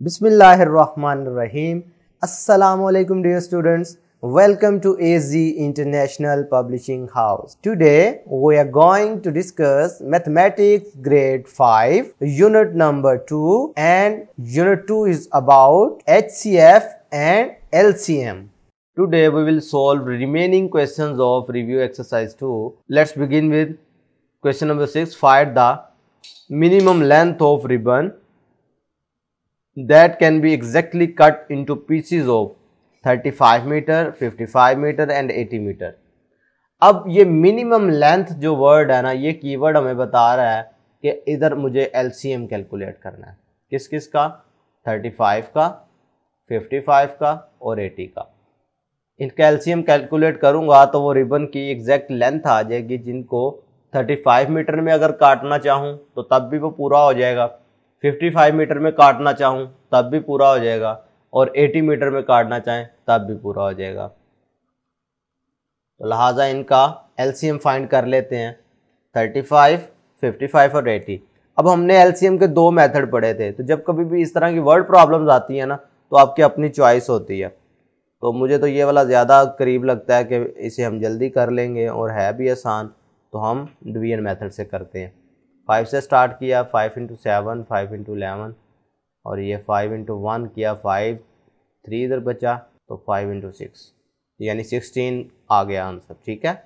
Bismillahirrahmanirrahim. Assalamualaikum dear students. Welcome to AZ International Publishing House. Today we are going to discuss Mathematics grade 5 unit number 2, and unit 2 is about HCF and LCM. Today we will solve remaining questions of review exercise 2. Let's begin with question number 6. Find the minimum length of ribbon that can be exactly cut into pieces of 35 metre, 55 metre and 80 metre. अब ये minimum length जो word है ना, ये keyword हमें बता रहा है कि इधर मुझे एलसीएम कैलकुलेट करना है. किस किस का? 35 का, 55 का और 80 का. इनका एलसीएम कैलकुलेट करूंगा तो वो रिबन की एग्जैक्ट लेंथ आ जाएगी, जिनको 35 मीटर में अगर काटना चाहूँ तो तब भी वो पूरा हो जाएगा, 55 मीटर में काटना चाहूँ तब भी पूरा हो जाएगा, और 80 मीटर में काटना चाहें तब भी पूरा हो जाएगा. तो लिहाजा इनका एलसीएम फाइंड कर लेते हैं. 35, 55 और 80. अब हमने एलसीएम के दो मेथड पढ़े थे, तो जब कभी भी इस तरह की वर्ड प्रॉब्लम्स आती है ना, तो आपकी अपनी चॉइस होती है. तो मुझे तो ये वाला ज़्यादा करीब लगता है कि इसे हम जल्दी कर लेंगे और है भी आसान, तो हम डिवीजन मेथड से करते हैं. 5 से स्टार्ट किया, 5 इंटू 7, 5 इंटू 11, और ये 5 इंटू 1 किया, 5, 3 इधर बचा, तो 5 इंटू 6 यानी 16 आ गया आंसर. ठीक है.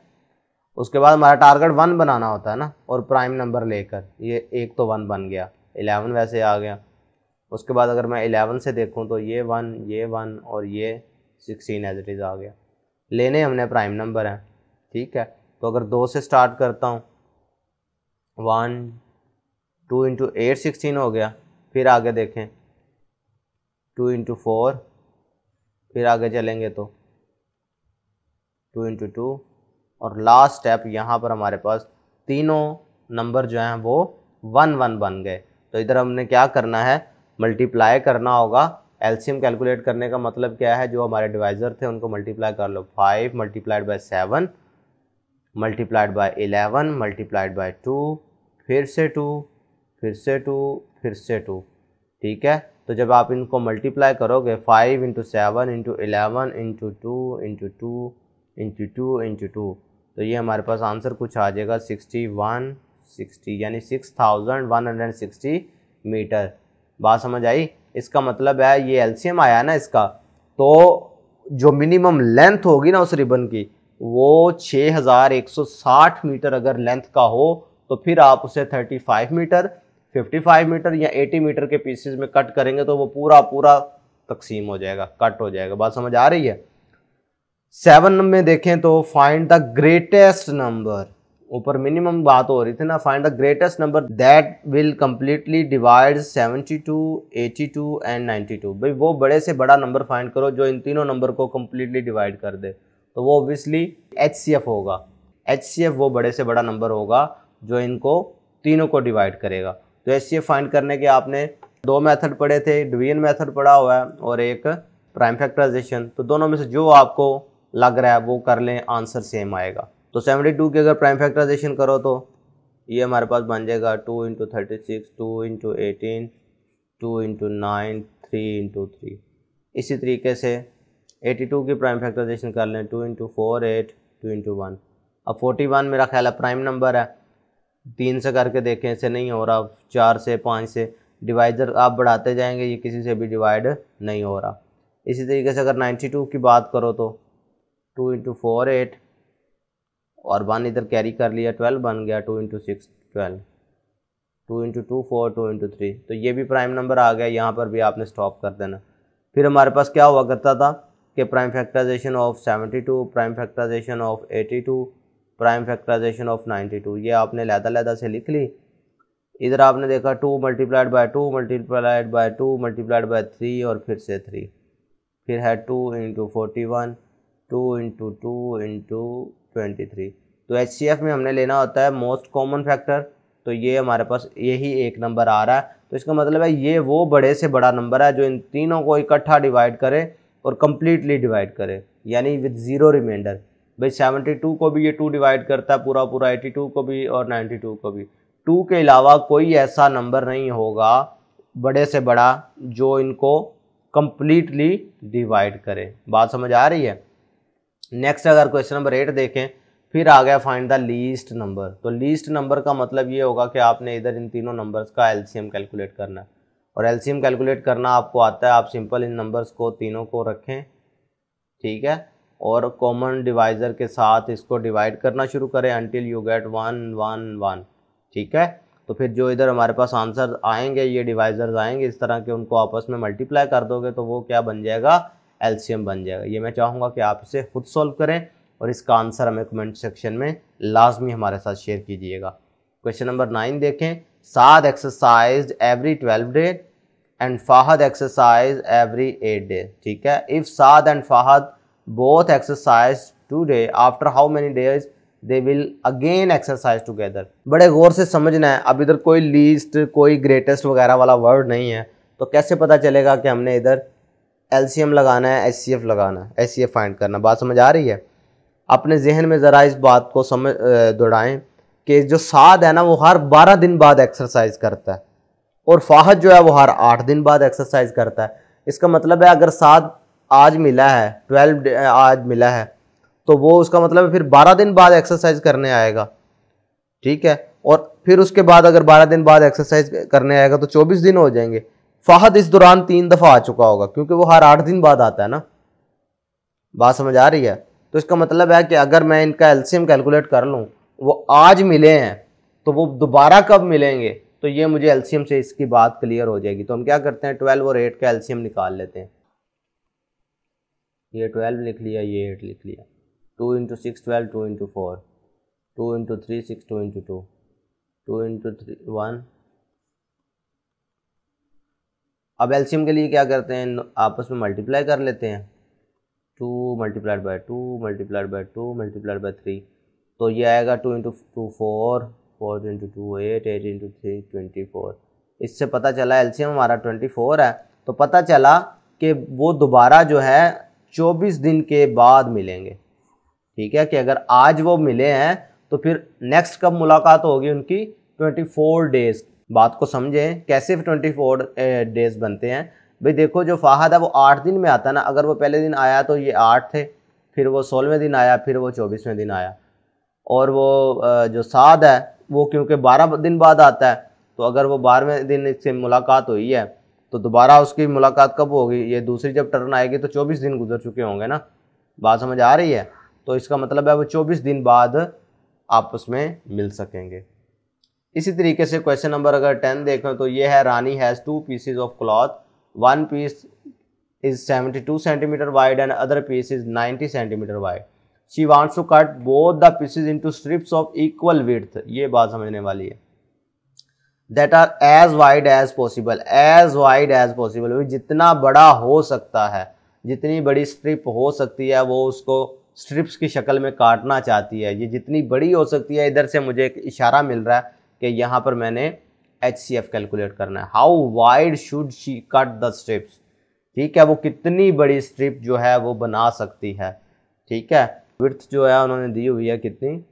उसके बाद हमारा टारगेट 1 बनाना होता है ना, और प्राइम नंबर लेकर ये एक तो 1 बन गया, 11 वैसे आ गया. उसके बाद अगर मैं 11 से देखूं तो ये 1 और ये 16 एज इट इज़ आ गया. लेने हमने प्राइम नंबर है. ठीक है. तो अगर 2 से स्टार्ट करता हूँ, 1, 2 इंटू 8 16 हो गया. फिर आगे देखें 2 इंटू 4, फिर आगे चलेंगे तो 2 इंटू 2, और लास्ट स्टेप यहाँ पर हमारे पास तीनों नंबर जो हैं वो 1 1 बन गए. तो इधर हमने क्या करना है, मल्टीप्लाई करना होगा. एलसीएम कैलकुलेट करने का मतलब क्या है, जो हमारे डिवाइज़र थे उनको मल्टीप्लाई कर लो. 5 multiplied by 7 multiplied by 11 multiplied by 2, फिर से 2, फिर से 2, फिर से 2. ठीक है. तो जब आप इनको मल्टीप्लाई करोगे 5 into 7 into 11 into 2 into 2 into 2 into 2, तो ये हमारे पास आंसर कुछ आ जाएगा 6160 यानी 6160 मीटर. बात समझ आई? इसका मतलब है ये एलसीएम आया ना इसका, तो जो मिनिमम लेंथ होगी ना उस रिबन की, वो 6160 मीटर अगर लेंथ का हो, तो फिर आप उसे 35 मीटर, 55 मीटर या 80 मीटर के पीसेस में कट करेंगे तो वो पूरा पूरा तकसीम हो जाएगा, कट हो जाएगा. बात समझ आ रही है? 7 में देखें तो फाइंड द ग्रेटेस्ट नंबर. ऊपर मिनिमम बात हो रही थी ना, find the greatest number that will completely divide 72, 82 and 92. भाई वो बड़े से बड़ा नंबर फाइंड करो जो इन तीनों नंबर को कम्प्लीटली डिवाइड कर दे. तो वो ऑब्वियसली HCF होगा. HCF वो बड़े से बड़ा नंबर होगा जो इनको तीनों को डिवाइड करेगा. तो HCF फाइंड करने के आपने दो मेथड पढ़े थे, डिवीजन मेथड पढ़ा हुआ है और एक प्राइम फैक्टराइजेशन. तो दोनों में से जो आपको लग रहा है वो कर लें, आंसर सेम आएगा. तो 72 की अगर प्राइम फैक्टराइजेशन करो तो ये हमारे पास बन जाएगा 2 इंटू 36, 2 इंटू 18, 2 इंटू 9, 3 इंटू 3. इसी तरीके से 82 की प्राइम फैक्टराइजेशन कर लें, 2 इंटू 4 8, 2 इंटू 1. अब 41 मेरा ख्याल है प्राइम नंबर है. 3 से करके देखें, इससे नहीं हो रहा. 4 से 5 से डिवाइजर आप बढ़ाते जाएंगे, ये किसी से भी डिवाइड नहीं हो रहा. इसी तरीके से अगर 92 की बात करो तो 2 इंटू 4 8 और 1 इधर कैरी कर लिया, 12 बन गया. 2 इंटू 6 12, 2 इंटू 2 4, 2 इंटू 3. तो ये भी प्राइम नंबर आ गया. यहाँ पर भी आपने स्टॉप कर देना. फिर हमारे पास क्या हुआ करता था कि prime factorisation of 72, prime factorisation of 82, prime factorisation of 92. ये आपने लैदा से लिख ली. इधर आपने देखा 2 multiplied by 2 multiplied by 2 multiplied by 3 और फिर से 3. फिर है 2 इंटू 41, 2 इंटू 2 इंटू 23. तो HCF में हमने लेना होता है मोस्ट कॉमन फैक्टर. तो ये हमारे पास यही एक नंबर आ रहा है. तो इसका मतलब है ये वो बड़े से बड़ा नंबर है जो इन तीनों को इकट्ठा डिवाइड करे और कम्प्लीटली डिवाइड करे, यानी विद ज़ीरो रिमाइंडर. भाई 72 को भी ये 2 डिवाइड करता है पूरा पूरा, 82 को भी और 92 को भी. 2 के अलावा कोई ऐसा नंबर नहीं होगा बड़े से बड़ा जो इनको कंप्लीटली डिवाइड करे। बात समझ आ रही है। नेक्स्ट अगर क्वेश्चन नंबर 8 देखें, फिर आ गया फाइंड द लीस्ट नंबर। तो लीस्ट नंबर का मतलब ये होगा कि आपने इधर इन तीनों नंबर्स का एलसीएम कैलकुलेट करना है, और एलसीएम कैलकुलेट करना आपको आता है। आप सिंपल इन नंबर्स को तीनों को रखें, ठीक है, और कॉमन डिवाइज़र के साथ इसको डिवाइड करना शुरू करें अंटिल यू गेट 1 1 1, ठीक है। तो फिर जो इधर हमारे पास आंसर आएंगे, ये डिवाइजर्स आएंगे इस तरह के, उनको आपस में मल्टीप्लाई कर दोगे तो वो क्या बन जाएगा, एलसीएम बन जाएगा। ये मैं चाहूँगा कि आप इसे खुद सॉल्व करें और इसका आंसर हमें कमेंट सेक्शन में लाजमी हमारे साथ शेयर कीजिएगा। क्वेश्चन नंबर 9 देखें, Saad exercise every 12 day and Fahad exercise every 8 day, ठीक है। If Saad and Fahad both exercise today, after how many days they will again exercise together. बड़े गौर से समझना है। अब इधर कोई लीस्ट, कोई ग्रेटेस्ट वगैरह वाला वर्ड नहीं है, तो कैसे पता चलेगा कि हमने इधर एलसीएम लगाना है, एचसीएफ लगाना है, एचसीएफ फाइंड करना। बात समझ आ रही है। अपने जहन में ज़रा इस बात को समझ दौड़ाएं कि जो साद है ना वो हर 12 दिन बाद एक्सरसाइज करता है, और फाहद जो है वो हर 8 दिन बाद एक्सरसाइज करता है। इसका मतलब है अगर साद आज मिला है, 12 आज मिला है, तो वो उसका मतलब है फिर 12 दिन बाद एक्सरसाइज करने आएगा, ठीक है। और फिर उसके बाद अगर 12 दिन बाद एक्सरसाइज करने आएगा तो 24 दिन हो जाएंगे। फाहद इस दौरान 3 दफ़ा आ चुका होगा, क्योंकि वो हर 8 दिन बाद आता है ना। बात समझ आ रही है। तो इसका मतलब है कि अगर मैं इनका एलसीएम कैलकुलेट कर लूँ, वो आज मिले हैं तो वो दोबारा कब मिलेंगे, तो ये मुझे एलसीएम से इसकी बात क्लियर हो जाएगी। तो हम क्या करते हैं, 12 और 8 का एलसीएम निकाल लेते हैं। ये 12 लिख लिया, ये 8 लिख लिया। 2 × 6 12, 2 × 4, 2 × 3 6, 2 × 2, 2 × 3 1। अब एलसीएम के लिए क्या करते हैं, आपस में मल्टीप्लाई कर लेते हैं। 2 × 2 × 2 × 3, तो ये आएगा 2 × 2 4, 4 × 2 8, 8 × 3 24। इससे पता चला एलसीएम हमारा 24 है। तो पता चला कि वो दोबारा जो है 24 दिन के बाद मिलेंगे, ठीक है। कि अगर आज वो मिले हैं तो फिर नेक्स्ट कब मुलाकात होगी उनकी, 24 डेज। बात को समझें कैसे 24 डेज बनते हैं। भाई देखो, जो फाहद है वो 8 दिन में आता है ना। अगर वो पहले दिन आया तो ये 8 थे, फिर वो 16वें दिन आया, फिर वो 24वें दिन आया। और वो जो साद है वो क्योंकि 12 दिन बाद आता है, तो अगर वो 12वें दिन इससे मुलाकात हुई है तो दोबारा उसकी मुलाकात कब होगी, ये दूसरी जब टर्न आएगी तो 24 दिन गुजर चुके होंगे ना। बात समझ आ रही है। तो इसका मतलब है वो 24 दिन बाद आपस में मिल सकेंगे। इसी तरीके से क्वेश्चन नंबर अगर 10 देखें तो ये है, Rani has 2 pieces of cloth, one piece is 72 centimeter wide and other piece is 90 centimeter wide. She wants to cut both the pieces into strips of equal width. ये बात समझने वाली है। That are as wide as possible. As wide as possible, जितना बड़ा हो सकता है, जितनी बड़ी स्ट्रिप हो सकती है वो उसको स्ट्रिप्स की शक्ल में काटना चाहती है। ये जितनी बड़ी हो सकती है, इधर से मुझे एक इशारा मिल रहा है कि यहाँ पर मैंने HCF कैलकुलेट करना है। How wide should she cut the strips, ठीक है। वो कितनी बड़ी स्ट्रिप जो है वो बना सकती है, ठीक है। विड्थ जो है उन्होंने दी हुई है कितनी,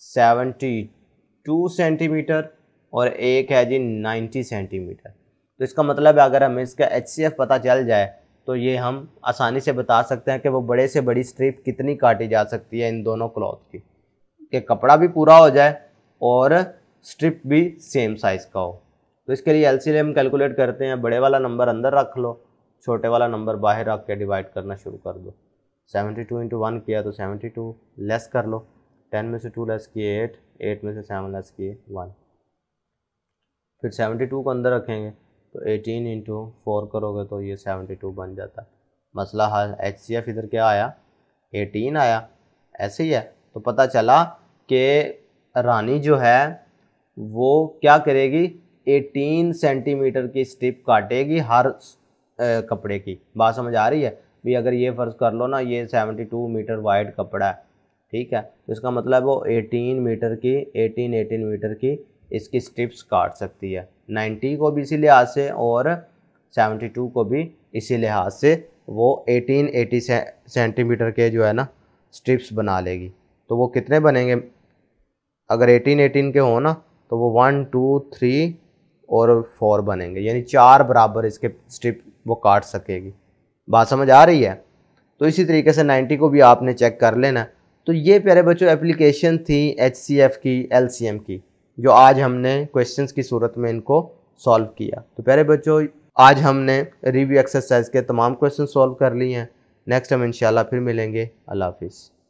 72 सेंटीमीटर, और एक है जी 90 सेंटीमीटर। तो इसका मतलब है अगर हमें इसका HCF पता चल जाए तो ये हम आसानी से बता सकते हैं कि वो बड़े से बड़ी स्ट्रिप कितनी काटी जा सकती है इन दोनों क्लॉथ की, कि कपड़ा भी पूरा हो जाए और स्ट्रिप भी सेम साइज़ का हो। तो इसके लिए LCM कैलकुलेट करते हैं। बड़े वाला नंबर अंदर रख लो, छोटे वाला नंबर बाहर रख के डिवाइड करना शुरू कर दो। 72 × 1 किया तो 72, लेस कर लो, 10 में से 2 लेस किए 8, 8 में से 7 लेस किए 1, फिर 72 को अंदर रखेंगे तो 18 × 4 करोगे तो ये 72 बन जाता है। मसला हल। HCF इधर क्या आया, 18 आया। ऐसे ही है। तो पता चला कि रानी जो है वो क्या करेगी, 18 सेंटीमीटर की स्ट्रिप काटेगी हर कपड़े की। बात समझ आ रही है भी। अगर ये फ़र्ज़ कर लो ना, ये 72 मीटर वाइड कपड़ा है, ठीक है। तो इसका मतलब वो 18 मीटर की इसकी स्ट्रिप्स काट सकती है। 90 को भी इसी लिहाज से और 72 को भी इसी लिहाज से वो 80 सेंटीमीटर के जो है ना स्ट्रिप्स बना लेगी। तो वो कितने बनेंगे, अगर 18 के हो ना तो वो 1 2 3 और 4 बनेंगे, यानी 4 बराबर इसके स्ट्रिप वो काट सकेगी। बात समझ आ रही है? तो इसी तरीके से 90 को भी आपने चेक कर लेना। तो ये प्यारे बच्चों एप्लीकेशन थी HCF की, LCM की, जो आज हमने क्वेश्चंस की सूरत में इनको सॉल्व किया। तो प्यारे बच्चों आज हमने रिव्यू एक्सरसाइज के तमाम क्वेश्चन सॉल्व कर लिए हैं। नेक्स्ट हम इंशाल्लाह फिर मिलेंगे। अल्लाह हाफिज़।